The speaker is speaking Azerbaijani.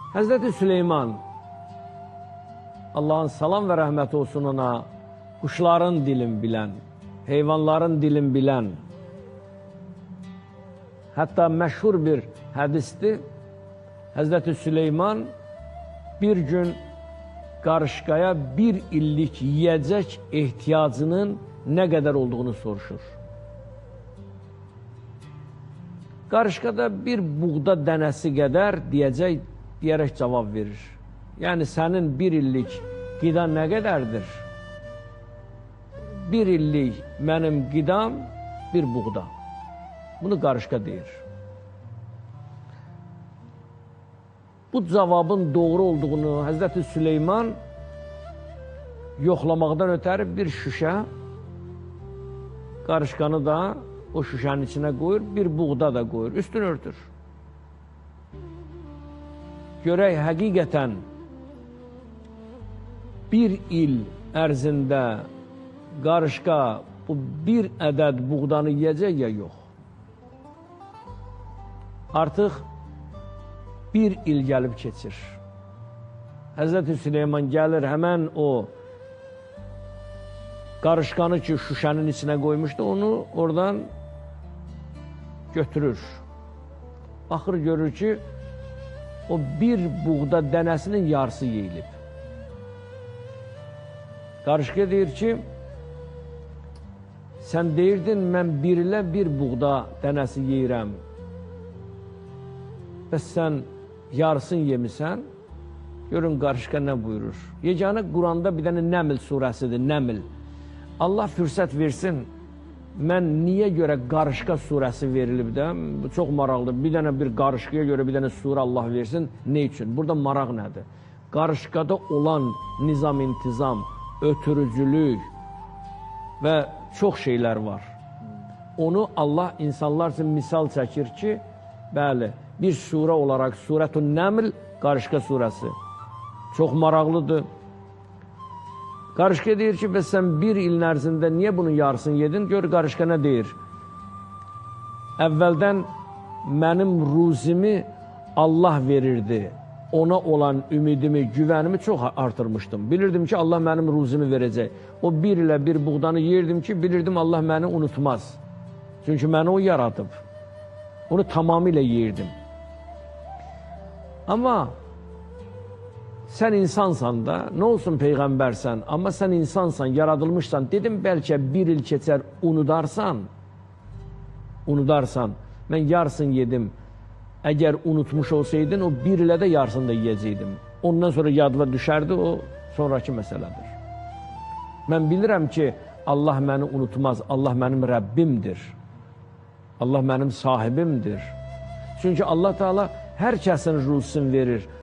Həzrəti Süleyman, Allahın salam və rəhməti olsun ona, quşların dilin bilən, heyvanların dilin bilən, hətta məşhur bir hədisdir. Həzrəti Süleyman bir gün qarışqaya bir illik yiyəcək ehtiyacının nə qədər olduğunu soruşur. Qarışqada bir buğda dənəsi qədər deyərək cavab verir. Yəni, sənin bir illik qida nə qədərdir? Bir illik mənim qidam bir buğda. Bunu qarışqa deyir. Bu cavabın doğru olduğunu Həzrəti Süleyman yoxlamaqdan ötəri bir şüşə, qarışqanı da o şüşənin içinə qoyur, bir buğda da qoyur, üstünü örtür. Görək, həqiqətən bir il ərzində qarışqa bu bir ədəd buğdanı yiyəcək ya yox. Artıq bir il gəlib keçir. Həzrəti Süleyman gəlir, həmən o qarışqanı ki, şüşənin içinə qoymuşdu, onu oradan götürür. Baxır, görür ki, o bir buğda dənəsinin yarısı yeyilib. Qarışqa deyir ki, sən deyirdin, mən bir ilə bir buğda dənəsi yeyirəm. Bəs sən yarısını yemisən, görün qarışqa nə buyurur. Yeganə Quranda bir dənə Nəml surəsidir, Nəml. Allah fürsət versin, mən niyə görə qarışqa surəsi verilib də, bu çox maraqlıdır. Bir dənə bir qarışqaya görə bir dənə surə Allah versin, nə üçün? Burada maraq nədir? Qarışqada olan nizam-intizam, ötürücülük və çox şeylər var. Onu Allah insanlar üçün misal çəkir ki, bəli, bir surə olaraq Surətun Nəml, qarışqa surəsi. Çox maraqlıdır. Qarışqa deyir ki, bəs sən bir ilin ərzində niyə bunun yarısını yedin? Gör, qarışqa nə deyir? Əvvəldən mənim ruzimi Allah verirdi. Ona olan ümidimi, güvənimi çox artırmışdım. Bilirdim ki, Allah mənim ruzimi verəcək. O bir ilə bir buğdanı yeyirdim ki, bilirdim Allah məni unutmaz. Çünki məni o yaradıb. Onu tamamilə yeyirdim. Amma sən insansan da, nə olsun Peyğəmbərsən, amma sən insansan, yaradılmışsan, dedim bəlkə bir il keçər, unudarsan, mən yarısını yedim. Əgər unutmuş olsaydın, o bir ilə də yarısını da yiyəcəkdim. Ondan sonra yadıma düşərdi, o sonraki məsələdir. Mən bilirəm ki, Allah məni unutmaz, Allah mənim Rəbbimdir. Allah mənim sahibimdir. Çünki Allah Teala hər kəsin ruzusunu verir.